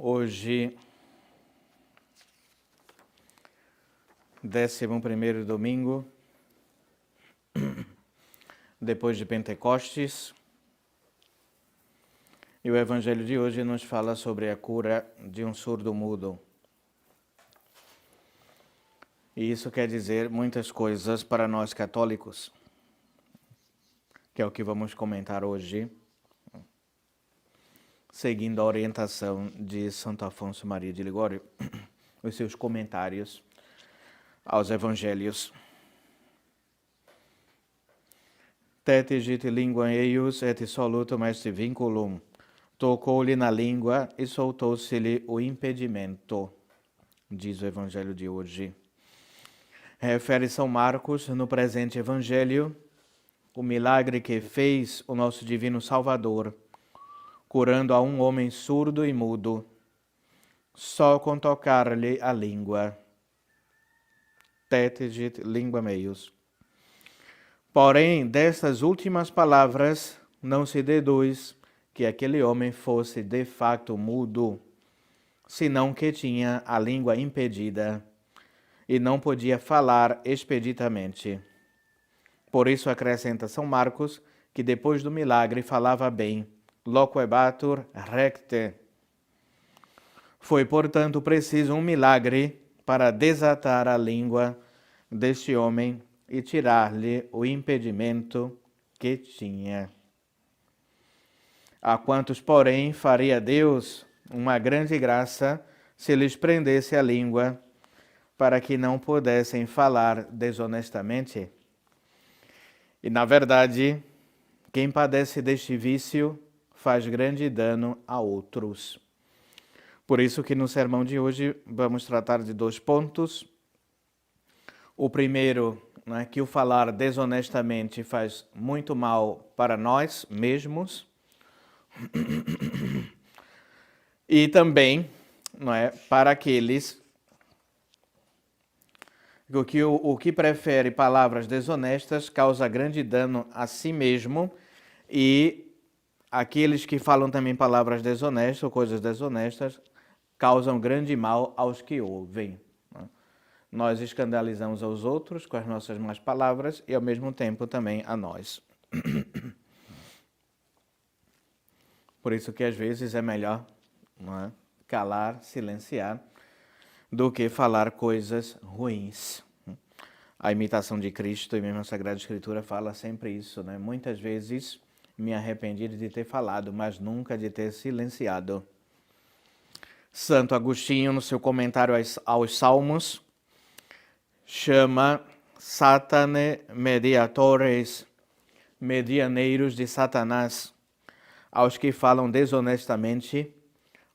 Hoje, 11º domingo, depois de Pentecostes, e o Evangelho de hoje nos fala sobre a cura de um surdo-mudo. E isso quer dizer muitas coisas para nós católicos, que é o que vamos comentar hoje, seguindo a orientação de Santo Afonso Maria de Ligório, os seus comentários aos Evangelhos. Tetigit lingua eius et solutum est vinculum. Tocou-lhe na língua e soltou-se-lhe o impedimento, diz o Evangelho de hoje. Refere São Marcos, no presente Evangelho, o milagre que fez o nosso Divino Salvador, curando a um homem surdo e mudo, só com tocar-lhe a língua. Tetigit lingua eius. Porém, destas últimas palavras, não se deduz que aquele homem fosse de facto mudo, senão que tinha a língua impedida e não podia falar expeditamente. Por isso acrescenta São Marcos que depois do milagre falava bem, loquebatur recte. Foi, portanto, preciso um milagre para desatar a língua deste homem e tirar-lhe o impedimento que tinha. A quantos, porém, faria Deus uma grande graça se lhes prendesse a língua, para que não pudessem falar desonestamente. E, na verdade, quem padece deste vício faz grande dano a outros. Por isso que no sermão de hoje vamos tratar de 2 pontos. O primeiro, que o falar desonestamente faz muito mal para nós mesmos. E também, para aqueles o que prefere palavras desonestas causa grande dano a si mesmo, e aqueles que falam também palavras desonestas ou coisas desonestas causam grande mal aos que ouvem. Nós escandalizamos aos outros com as nossas más palavras e ao mesmo tempo também a nós. Por isso que às vezes é melhor calar, silenciar, do que falar coisas ruins. A imitação de Cristo e mesmo a Sagrada Escritura fala sempre isso, Muitas vezes me arrependi de ter falado, mas nunca de ter silenciado. Santo Agostinho, no seu comentário aos Salmos, chama Satane mediatores, medianeiros de Satanás, aos que falam desonestamente,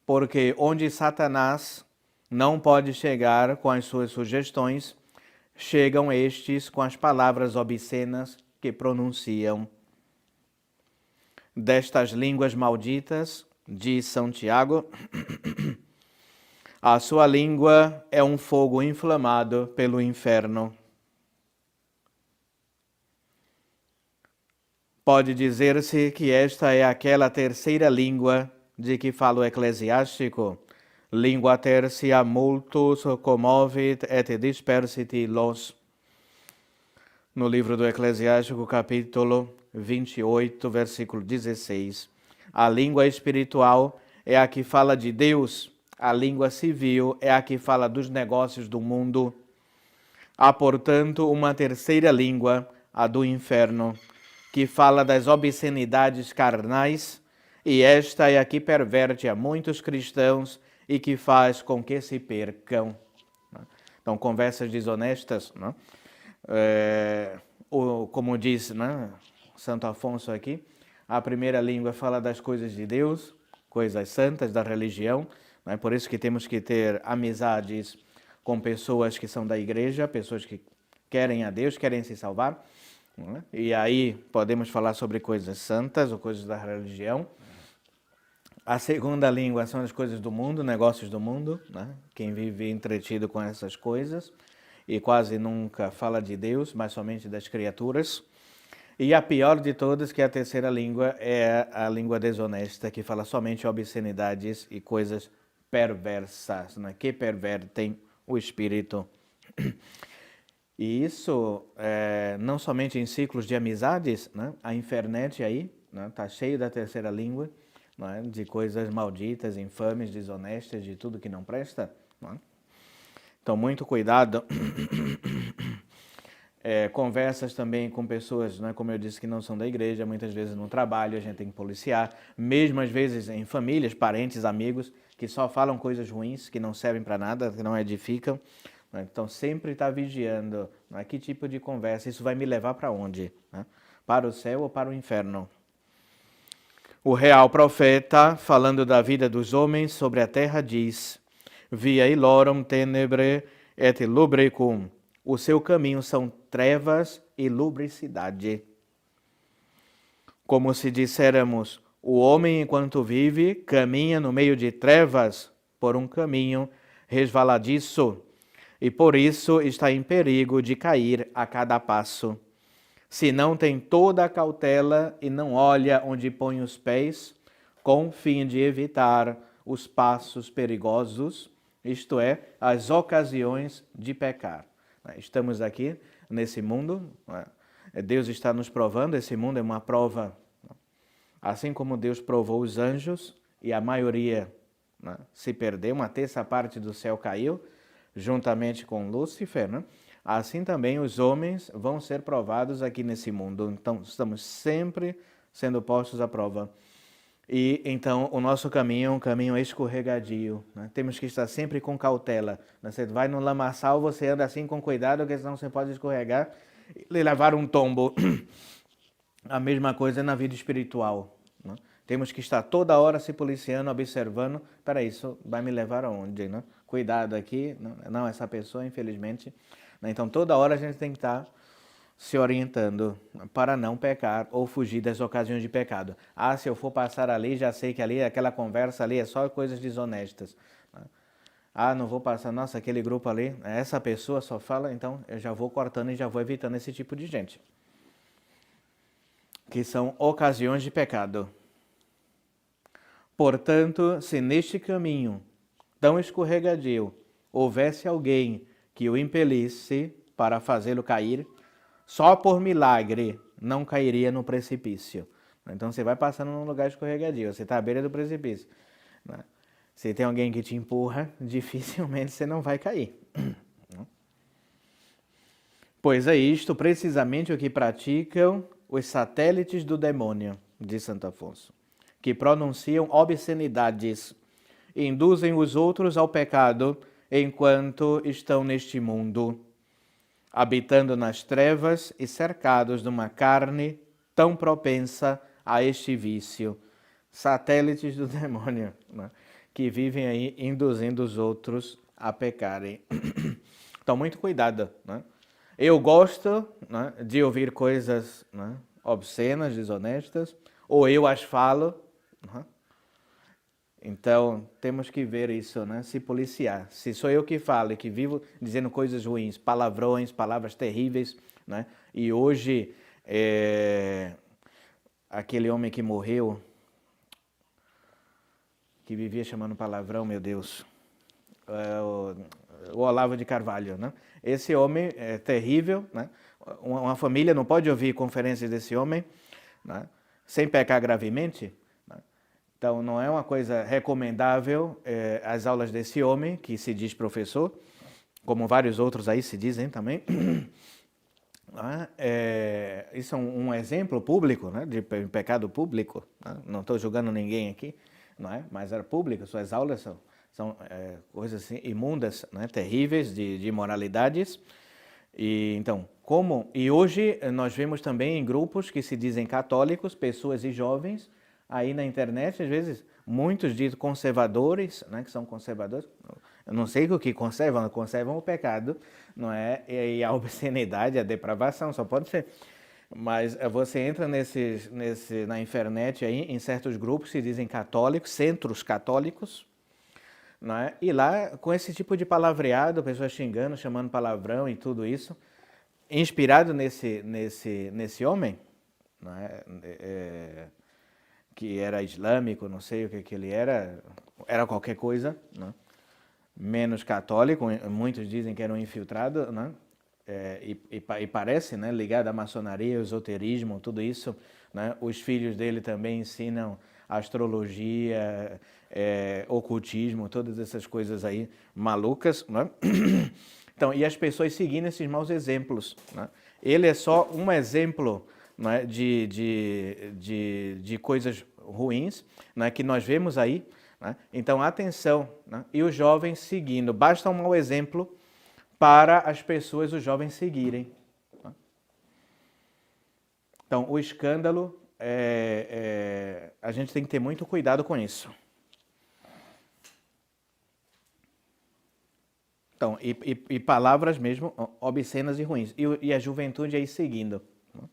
porque onde Satanás não pode chegar com as suas sugestões, chegam estes com as palavras obscenas que pronunciam. Destas línguas malditas, diz São Tiago, a sua língua é um fogo inflamado pelo inferno. Pode dizer-se que esta é aquela terceira língua de que fala o eclesiástico, lingua tertia multus commovit et dispersit los. No livro do Eclesiástico, capítulo 28, versículo 16. A língua espiritual é a que fala de Deus, a língua civil é a que fala dos negócios do mundo. Há, portanto, uma terceira língua, a do inferno, que fala das obscenidades carnais, e esta é a que perverte a muitos cristãos e que faz com que se percam. Então, conversas desonestas, como diz Santo Afonso aqui, a primeira língua fala das coisas de Deus, coisas santas da religião, por isso que temos que ter amizades com pessoas que são da igreja, pessoas que querem a Deus, querem se salvar, e aí podemos falar sobre coisas santas ou coisas da religião. A segunda língua são as coisas do mundo, negócios do mundo, Quem vive entretido com essas coisas e quase nunca fala de Deus, mas somente das criaturas. E a pior de todas, que é a terceira língua, é a língua desonesta, que fala somente obscenidades e coisas perversas, né, que pervertem o espírito. E isso não somente em ciclos de amizades, né? A internet aí tá cheio da terceira língua, né? De coisas malditas, infames, desonestas, de tudo que não presta. Né? Então, muito cuidado. Conversas também com pessoas, né, como eu disse, que não são da igreja, muitas vezes no trabalho a gente tem que policiar, mesmo às vezes em famílias, parentes, amigos, que só falam coisas ruins, que não servem para nada, que não edificam. Né? Então sempre está vigiando, né, que tipo de conversa, isso vai me levar para onde? Né? Para o céu ou para o inferno? O real profeta, falando da vida dos homens sobre a terra, diz: Via illorum tenebre et lubricum. O seu caminho são trevas e lubricidade. Como se disséramos, o homem, enquanto vive, caminha no meio de trevas por um caminho resvaladiço, e por isso está em perigo de cair a cada passo. Se não tem toda a cautela e não olha onde põe os pés, com o fim de evitar os passos perigosos, isto é, as ocasiões de pecar. Estamos aqui nesse mundo, Deus está nos provando, esse mundo é uma prova, assim como Deus provou os anjos e a maioria se perdeu, uma terça parte do céu caiu, juntamente com Lúcifer, né? Assim também os homens vão ser provados aqui nesse mundo. Então, estamos sempre sendo postos à prova. E então o nosso caminho é um caminho escorregadio, né? Temos que estar sempre com cautela. Você vai no lamaçal, você anda assim com cuidado, porque senão você pode escorregar e levar um tombo. A mesma coisa na vida espiritual, né? Temos que estar toda hora se policiando, observando. Para isso, vai me levar aonde? Né? Cuidado aqui, não essa pessoa, infelizmente. Então toda hora a gente tem que estar se orientando para não pecar ou fugir das ocasiões de pecado. Ah, se eu for passar ali, já sei que ali, aquela conversa ali é só coisas desonestas. Ah, não vou passar, nossa, aquele grupo ali, essa pessoa só fala, então eu já vou cortando e já vou evitando esse tipo de gente. Que são ocasiões de pecado. Portanto, se neste caminho tão escorregadio houvesse alguém que o impelisse para fazê-lo cair, só por milagre não cairia no precipício. Então você vai passando num lugar escorregadio, você está à beira do precipício. Se tem alguém que te empurra, dificilmente você não vai cair. Pois é isto precisamente o que praticam os satélites do demônio, diz Santo Afonso, que pronunciam obscenidades e induzem os outros ao pecado enquanto estão neste mundo, habitando nas trevas e cercados de uma carne tão propensa a este vício. Satélites do demônio, né? Que vivem aí induzindo os outros a pecarem. Então, muito cuidado, né? Eu gosto, né, de ouvir coisas, né, obscenas, desonestas, ou eu as falo, né? Então, temos que ver isso, né? Se policiar. Se sou eu que falo e que vivo dizendo coisas ruins, palavrões, palavras terríveis, né? E hoje, aquele homem que morreu, que vivia chamando palavrão, meu Deus, o Olavo de Carvalho, né? Esse homem é terrível, né? Uma família não pode ouvir conferências desse homem, né, sem pecar gravemente. Então, não é uma coisa recomendável as aulas desse homem, que se diz professor, como vários outros aí se dizem também. Isso é um exemplo público, né, de pecado público. Né? Não estou julgando ninguém aqui, não é? Mas era público, suas aulas são coisas assim, imundas, né, terríveis, de imoralidades. E, então, e hoje nós vemos também em grupos que se dizem católicos, pessoas e jovens, aí na internet, às vezes, muitos dizem conservadores, né, que são conservadores, eu não sei o que conservam o pecado, não é? E a obscenidade, a depravação, só pode ser. Mas você entra na internet aí, em certos grupos que se dizem católicos, centros católicos, não é? E lá, com esse tipo de palavreado, pessoas xingando, chamando palavrão e tudo isso, inspirado nesse homem, não é? Que era islâmico, não sei o que ele era, era qualquer coisa, né? Menos católico, muitos dizem que era um infiltrado, né? E parece, né, ligado à maçonaria, ao esoterismo, tudo isso, né? Os filhos dele também ensinam astrologia, ocultismo, todas essas coisas aí malucas, né? Então, e as pessoas seguindo esses maus exemplos, né? Ele é só um exemplo, né, de coisas ruins, né, que nós vemos aí, né? Então, atenção, né? E os jovens seguindo, basta um mau exemplo para as pessoas, os jovens seguirem. Né? Então, o escândalo, a gente tem que ter muito cuidado com isso. Então, e palavras mesmo obscenas e ruins. E a juventude aí seguindo, né,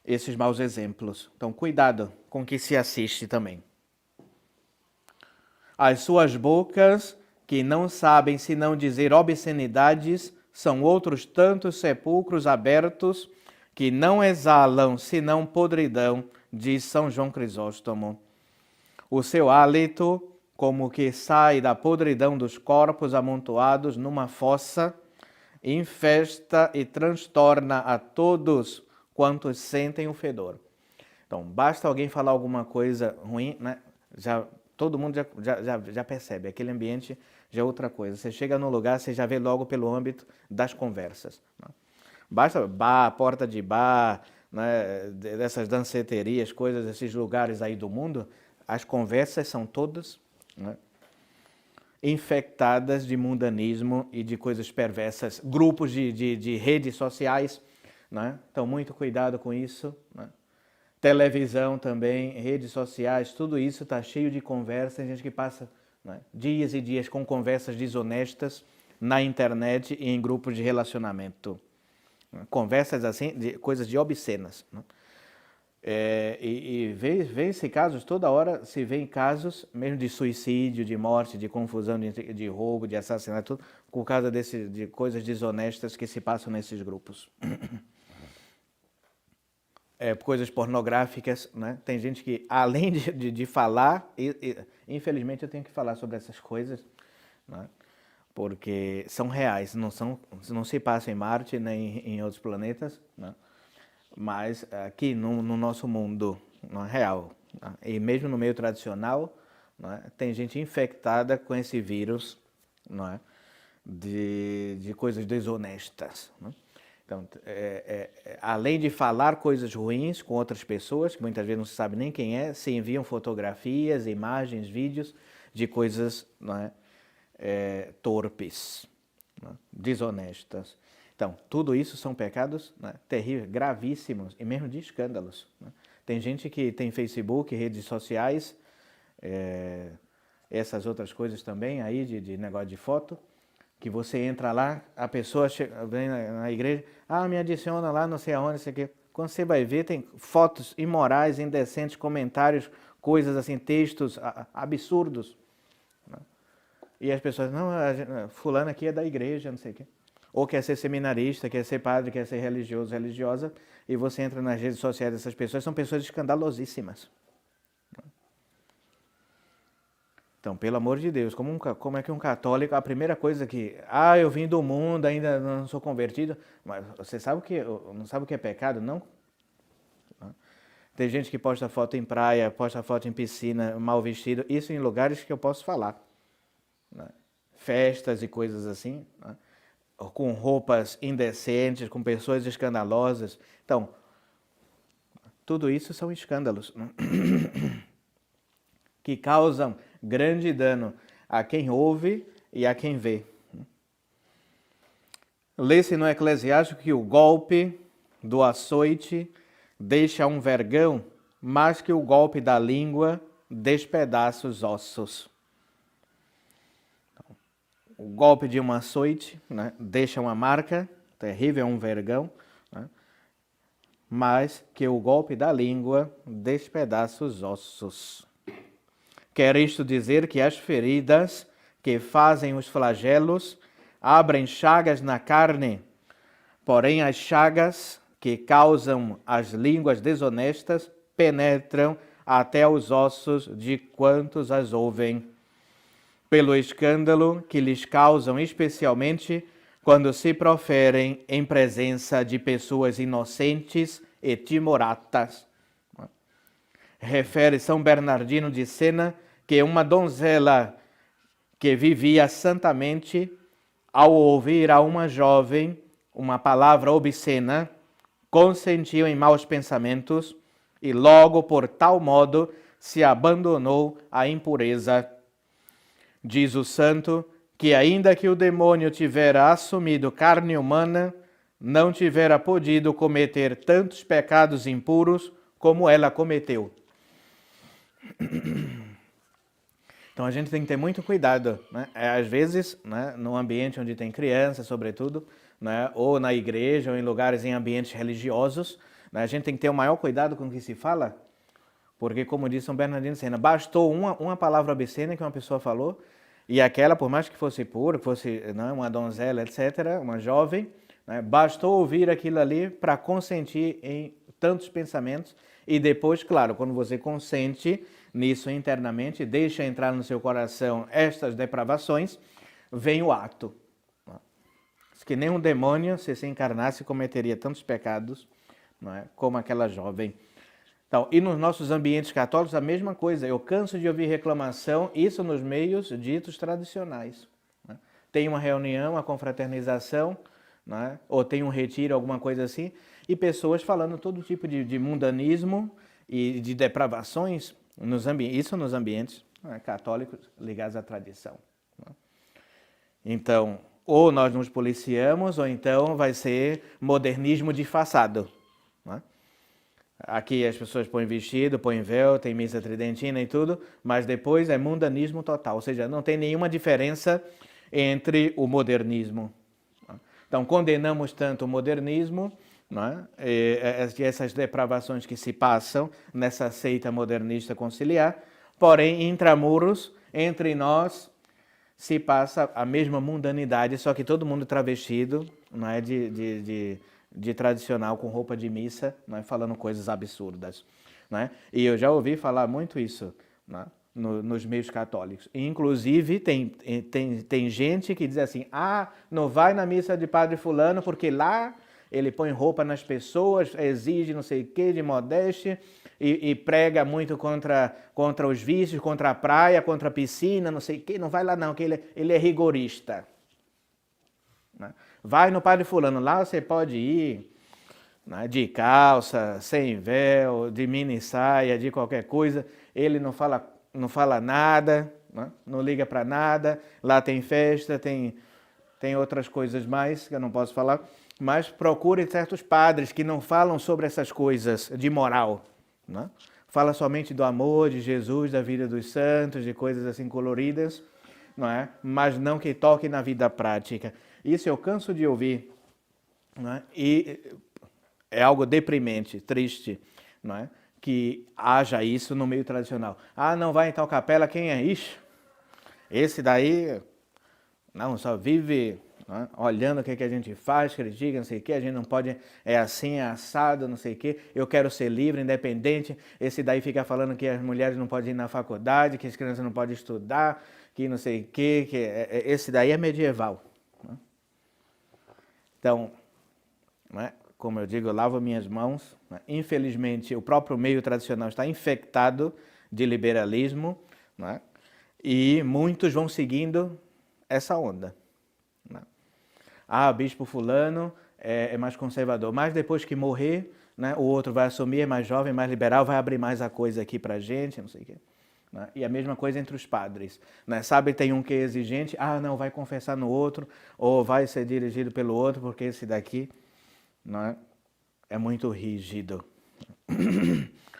esses maus exemplos. Então, cuidado com o que se assiste também. As suas bocas, que não sabem senão dizer obscenidades, são outros tantos sepulcros abertos que não exalam senão podridão, diz São João Crisóstomo. O seu hálito, como que sai da podridão dos corpos amontoados numa fossa, infesta e transtorna a todos quantos sentem o fedor. Então, basta alguém falar alguma coisa ruim, né? Todo mundo já percebe, aquele ambiente já é outra coisa. Você chega no lugar, você já vê logo pelo âmbito das conversas. Né? Basta bar, porta de bar, né, dessas danceterias, coisas, esses lugares aí do mundo, as conversas são todas, né, infectadas de mundanismo e de coisas perversas. Grupos de redes sociais, né? Então, muito cuidado com isso. Né? Televisão também, redes sociais, tudo isso está cheio de conversas. Tem gente que passa, né, dias e dias com conversas desonestas na internet e em grupos de relacionamento. Conversas assim, coisas de obscenas. Né? E vê-se casos, toda hora se vê em casos mesmo de suicídio, de morte, de confusão, de roubo, de assassinato, tudo por causa de coisas desonestas que se passam nesses grupos. Coisas pornográficas, né? Tem gente que, além de falar, infelizmente eu tenho que falar sobre essas coisas, né? Porque são reais, não se passam em Marte nem em outros planetas, né? Mas aqui no nosso mundo, não é real, né? E mesmo no meio tradicional, né, tem gente infectada com esse vírus, não é? De coisas desonestas, né? Então, além de falar coisas ruins com outras pessoas, que muitas vezes não se sabe nem quem é, se enviam fotografias, imagens, vídeos de coisas, não é, torpes, né, desonestas. Então, tudo isso são pecados, né, terríveis, gravíssimos e mesmo de escândalos. Né? Tem gente que tem Facebook, redes sociais, essas outras coisas também aí de negócio de foto, que você entra lá, a pessoa vem na igreja, me adiciona lá, não sei aonde, não sei o quê. Quando você vai ver, tem fotos imorais, indecentes, comentários, coisas assim, textos absurdos. Né? E as pessoas, não, fulano aqui é da igreja, não sei o quê. Ou quer ser seminarista, quer ser padre, quer ser religioso, religiosa, e você entra nas redes sociais dessas pessoas, são pessoas escandalosíssimas. Então, pelo amor de Deus, como é que um católico, a primeira coisa que, eu vim do mundo, ainda não sou convertido, mas você sabe não sabe o que é pecado, não? Tem gente que posta foto em praia, posta foto em piscina, mal vestido, isso em lugares que eu posso falar. Né? Festas e coisas assim, né? Com roupas indecentes, com pessoas escandalosas. Então, tudo isso são escândalos, né? Que causam grande dano a quem ouve e a quem vê. Lê-se no Eclesiástico que o golpe do açoite deixa um vergão, mas que o golpe da língua despedaça os ossos. Então, o golpe de um açoite, né, deixa uma marca terrível, um vergão, né, mas que o golpe da língua despedaça os ossos. Quer isto dizer que as feridas que fazem os flagelos abrem chagas na carne, porém as chagas que causam as línguas desonestas penetram até os ossos de quantos as ouvem. pelo escândalo que lhes causam, especialmente quando se proferem em presença de pessoas inocentes e timoratas. Refere São Bernardino de Sena que uma donzela que vivia santamente, ao ouvir a uma jovem uma palavra obscena, consentiu em maus pensamentos e logo por tal modo se abandonou à impureza. Diz o santo que ainda que o demônio tivera assumido carne humana, não tivera podido cometer tantos pecados impuros como ela cometeu. Então a gente tem que ter muito cuidado, né? Às vezes, né, no ambiente onde tem criança, sobretudo, né, ou na igreja, ou em lugares em ambientes religiosos, né, a gente tem que ter o maior cuidado com o que se fala, porque, como disse São Bernardino de Sena, bastou uma palavra obscena que uma pessoa falou, e aquela, por mais que fosse pura, que fosse, né, uma donzela, etc., uma jovem, né, bastou ouvir aquilo ali para consentir em tantos pensamentos, e depois, claro, quando você consente nisso internamente, deixa entrar no seu coração estas depravações, vem o ato. Que nem um demônio, se encarnasse, cometeria tantos pecados, não é, como aquela jovem. Então, e nos nossos ambientes católicos, a mesma coisa. Eu canso de ouvir reclamação, isso nos meios ditos tradicionais. Né? Tem uma reunião, uma confraternização, né? Ou tem um retiro, alguma coisa assim, e pessoas falando todo tipo de mundanismo e de depravações, isso nos ambientes, né, católicos ligados à tradição. Né? Então, ou nós nos policiamos, ou então vai ser modernismo disfarçado. Né? Aqui as pessoas põem vestido, põem véu, tem missa tridentina e tudo, mas depois é mundanismo total, ou seja, não tem nenhuma diferença entre o modernismo. Então, condenamos tanto o modernismo, não é? Essas depravações que se passam nessa seita modernista conciliar, porém, intramuros, entre nós, se passa a mesma mundanidade, só que todo mundo travestido, não é, de tradicional, com roupa de missa, não é, falando coisas absurdas. Não é? E eu já ouvi falar muito isso, não é, nos meios católicos. Inclusive, tem gente que diz assim, não vai na missa de padre fulano porque lá ele põe roupa nas pessoas, exige não sei o que de modéstia e prega muito contra os vícios, contra a praia, contra a piscina, não sei o que. Não vai lá não, que ele é rigorista. Né? Vai no padre fulano, lá você pode ir, né, de calça, sem véu, de mini saia, de qualquer coisa. Ele não fala nada, né? Não liga para nada. Lá tem festa, tem outras coisas mais que eu não posso falar. Mas procure certos padres que não falam sobre essas coisas de moral. Né? Fala somente do amor de Jesus, da vida dos santos, de coisas assim coloridas, não é? Mas não que toque na vida prática. Isso eu canso de ouvir, não é? E é algo deprimente, triste, não é? Que haja isso no meio tradicional. Não vai em tal capela, quem é? Ixi, esse daí não, só vive, né, olhando o que a gente faz, critica, não sei o que, a gente não pode, é assim, é assado, não sei o que, eu quero ser livre, independente. Esse daí fica falando que as mulheres não podem ir na faculdade, que as crianças não podem estudar, que não sei o que esse daí é medieval. Né? Então, né, como eu digo, eu lavo minhas mãos. Né? Infelizmente, o próprio meio tradicional está infectado de liberalismo, né? E muitos vão seguindo essa onda. Né? Bispo fulano é mais conservador, mas depois que morrer, né, o outro vai assumir, é mais jovem, mais liberal, vai abrir mais a coisa aqui pra gente, não sei o quê. Né? E a mesma coisa entre os padres. Né? Sabe, tem um que é exigente, não, vai confessar no outro, ou vai ser dirigido pelo outro, porque esse daqui, né, é muito rígido.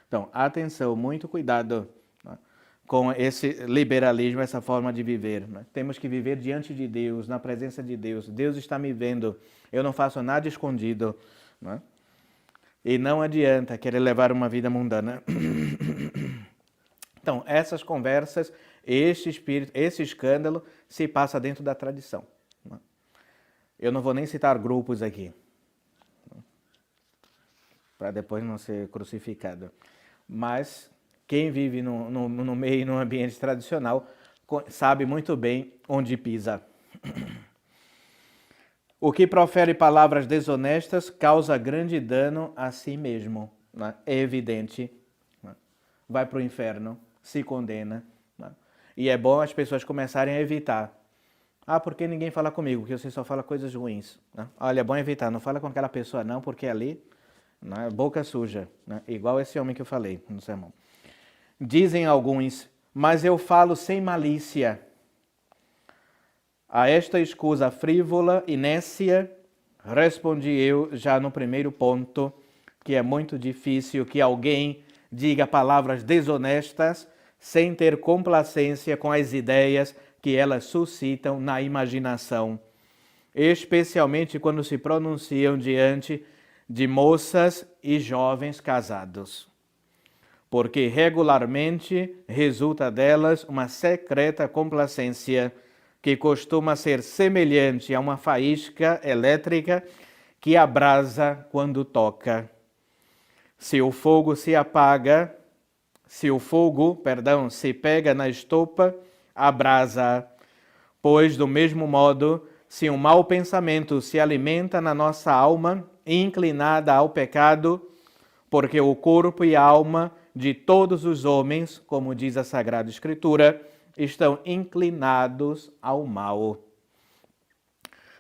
Então, atenção, muito cuidado, né, com esse liberalismo, essa forma de viver. Né? Temos que viver diante de Deus, na presença de Deus. Deus está me vendo, eu não faço nada escondido. Né? E não adianta querer levar uma vida mundana. Então, essas conversas, esse espírito, esse escândalo se passa dentro da tradição. Né? Eu não vou nem citar grupos aqui, para depois não ser crucificado. Mas quem vive no meio, num ambiente tradicional, sabe muito bem onde pisa. O que profere palavras desonestas causa grande dano a si mesmo, né? É evidente, né? Vai para o inferno, se condena, né? E é bom as pessoas começarem a evitar. Ah, porque ninguém fala comigo, porque você só fala coisas ruins, né? Olha, é bom evitar, não fala com aquela pessoa não, porque ali, né, boca suja, né? Igual esse homem que eu falei no sermão. Dizem alguns, mas eu falo sem malícia. A esta escusa frívola e nécia, respondi eu já no primeiro ponto, que é muito difícil que alguém diga palavras desonestas sem ter complacência com as ideias que elas suscitam na imaginação, especialmente quando se pronunciam diante de moças e jovens casados, porque regularmente resulta delas uma secreta complacência que costuma ser semelhante a uma faísca elétrica que abrasa quando toca. Se o fogo se pega na estopa, abrasa. Pois, do mesmo modo, se um mau pensamento se alimenta na nossa alma, inclinada ao pecado, porque o corpo e a alma de todos os homens, como diz a Sagrada Escritura, estão inclinados ao mal.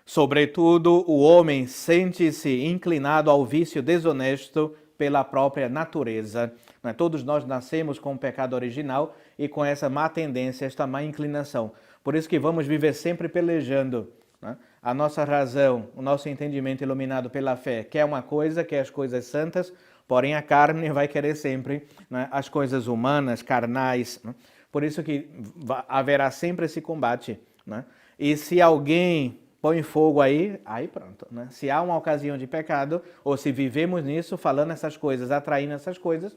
Sobretudo, o homem sente-se inclinado ao vício desonesto pela própria natureza. Todos nós nascemos com o pecado original e com essa má tendência, esta má inclinação. Por isso que vamos viver sempre pelejando. A nossa razão, o nosso entendimento iluminado pela fé quer uma coisa, quer as coisas santas, porém a carne vai querer sempre as coisas humanas, carnais. Por isso que haverá sempre esse combate. E se alguém põe fogo aí pronto. Se há uma ocasião de pecado, ou se vivemos nisso, falando essas coisas, atraindo essas coisas,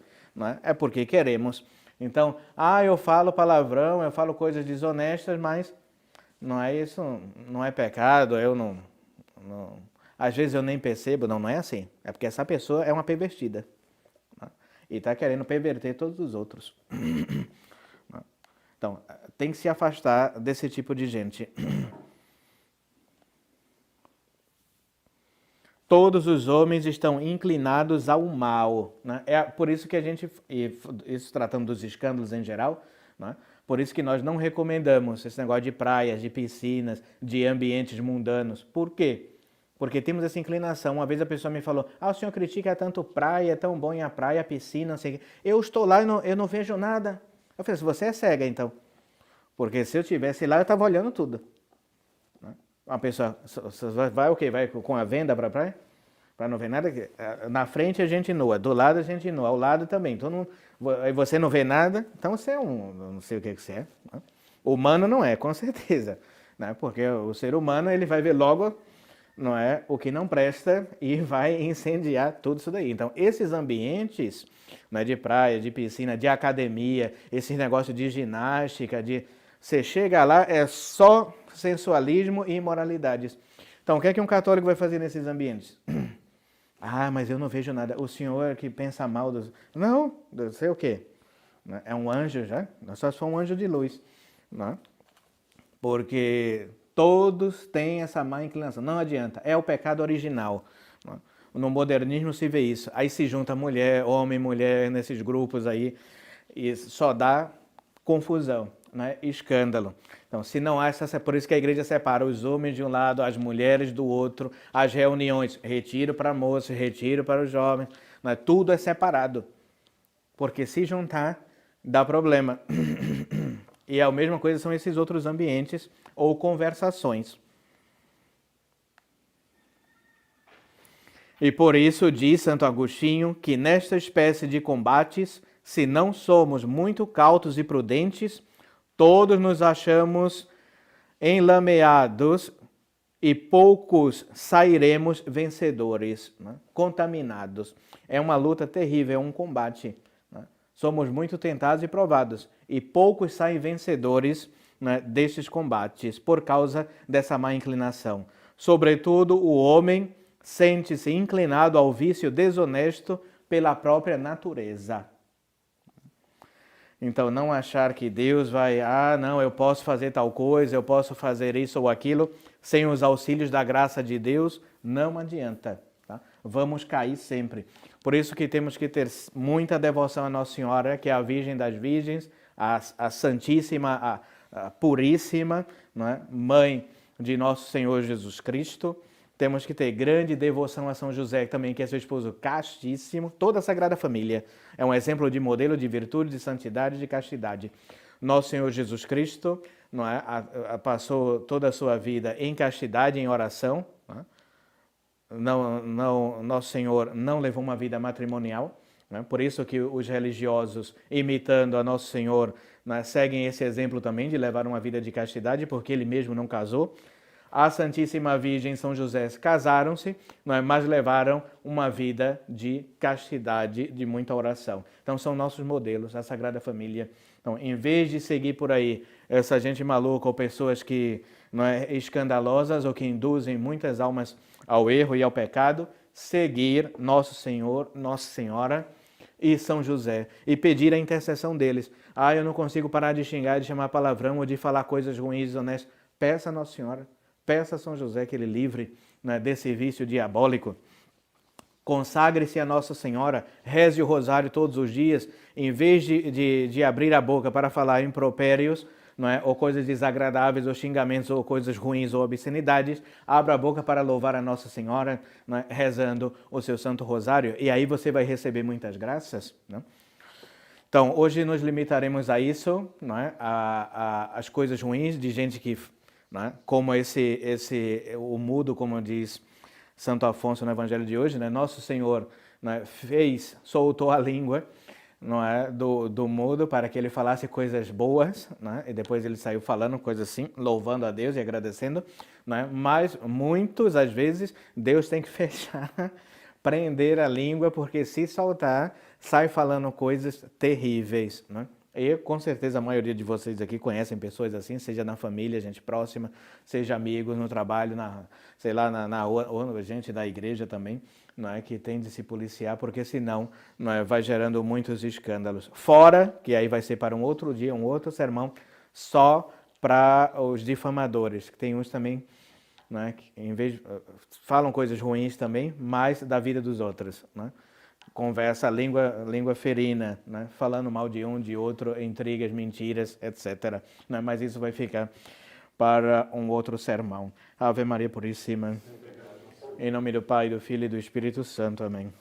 é porque queremos. Então, eu falo palavrão, eu falo coisas desonestas, mas não é isso, não é pecado, eu não às vezes eu nem percebo, não é assim. É porque essa pessoa é uma pervertida. E está querendo perverter todos os outros. Então, tem que se afastar desse tipo de gente. Todos os homens estão inclinados ao mal. É por isso que a gente, isso tratando dos escândalos em geral, por isso que nós não recomendamos esse negócio de praias, de piscinas, de ambientes mundanos. Por quê? Porque temos essa inclinação. Uma vez a pessoa me falou, o senhor critica tanto praia, é tão bom ir à praia, piscina, não sei o quê. Eu estou lá e eu não vejo nada. Eu falei, você é cega então. Porque se eu estivesse lá, eu estava olhando tudo. Uma pessoa vai o quê? Vai com a venda para a praia? Para não ver nada? Na frente a gente nua, do lado a gente nua, ao lado também. Então aí você não vê nada, então você é não sei o que você é. Humano não é, com certeza. Porque o ser humano ele vai ver logo o que não presta e vai incendiar tudo isso daí. Então, esses ambientes de praia, de piscina, de academia, esses negócios de ginástica, você chega lá, é só sensualismo e imoralidades. Então, o que é que um católico vai fazer nesses ambientes? Mas eu não vejo nada. O senhor que pensa mal dos... Não, não sei o quê. É um anjo já? Só se for um anjo de luz. Porque todos têm essa má inclinação. Não adianta. É o pecado original. No modernismo se vê isso. Aí se junta mulher, homem, mulher, nesses grupos aí. E só dá confusão. Escândalo. Então, se não há por isso que a igreja separa os homens de um lado, as mulheres do outro, as reuniões, retiro para moços, retiro para os jovens, tudo é separado. Porque se juntar, dá problema. E a mesma coisa são esses outros ambientes ou conversações. E por isso diz Santo Agostinho que nesta espécie de combates, se não somos muito cautos e prudentes, todos nos achamos enlameados e poucos sairemos vencedores, contaminados. É uma luta terrível, é um combate. Somos muito tentados e provados e poucos saem vencedores destes combates por causa dessa má inclinação. Sobretudo, o homem sente-se inclinado ao vício desonesto pela própria natureza. Então, não achar que Deus vai, não, eu posso fazer tal coisa, eu posso fazer isso ou aquilo, sem os auxílios da graça de Deus, não adianta. Tá? Vamos cair sempre. Por isso que temos que ter muita devoção a Nossa Senhora, que é a Virgem das Virgens, a Santíssima, a Puríssima, não é? Mãe de Nosso Senhor Jesus Cristo. Temos que ter grande devoção a São José também, que é seu esposo castíssimo. Toda a Sagrada Família é um exemplo de modelo de virtude, de santidade, de castidade. Nosso Senhor Jesus Cristo, não é? Passou toda a sua vida em castidade, em oração. Nosso Senhor não levou uma vida matrimonial. Né? Por isso que os religiosos, imitando a Nosso Senhor, né, seguem esse exemplo também de levar uma vida de castidade, porque ele mesmo não casou. A Santíssima Virgem e São José casaram-se, mas levaram uma vida de castidade, de muita oração. Então são nossos modelos, a Sagrada Família. Então, em vez de seguir por aí essa gente maluca ou pessoas que escandalosas ou que induzem muitas almas ao erro e ao pecado, seguir Nosso Senhor, Nossa Senhora e São José e pedir a intercessão deles. Eu não consigo parar de xingar, de chamar palavrão ou de falar coisas ruins, desonestas. Peça a Nossa Senhora. Peça a São José que ele livre, né, desse vício diabólico. Consagre-se a Nossa Senhora, reze o rosário todos os dias, em vez de abrir a boca para falar impropérios, não é, ou coisas desagradáveis, ou xingamentos, ou coisas ruins, ou obscenidades, abra a boca para louvar a Nossa Senhora, não é, rezando o seu Santo Rosário, e aí você vai receber muitas graças. Não? Então, hoje nos limitaremos a isso, não é, as coisas ruins de gente que... Né? Como o mudo, como diz Santo Afonso no Evangelho de hoje, né? Nosso Senhor, né, soltou a língua, não é, do mudo para que ele falasse coisas boas, né? E depois ele saiu falando coisas assim, louvando a Deus e agradecendo, né? Mas às vezes, Deus tem que fechar, prender a língua, porque se soltar, sai falando coisas terríveis, né? E com certeza a maioria de vocês aqui conhecem pessoas assim, seja na família, gente próxima, seja amigos no trabalho, na rua, gente da igreja também, não é, que tem de se policiar, porque senão não é, vai gerando muitos escândalos. Fora, que aí vai ser para um outro dia, um outro sermão, só para os difamadores, que tem uns também, não é, que falam coisas ruins também, mas da vida dos outros, não é? Conversa, língua ferina, né? Falando mal de um, de outro, intrigas, mentiras, etc. Né? Mas isso vai ficar para um outro sermão. Ave Maria Puríssima. Em nome do Pai, do Filho e do Espírito Santo. Amém.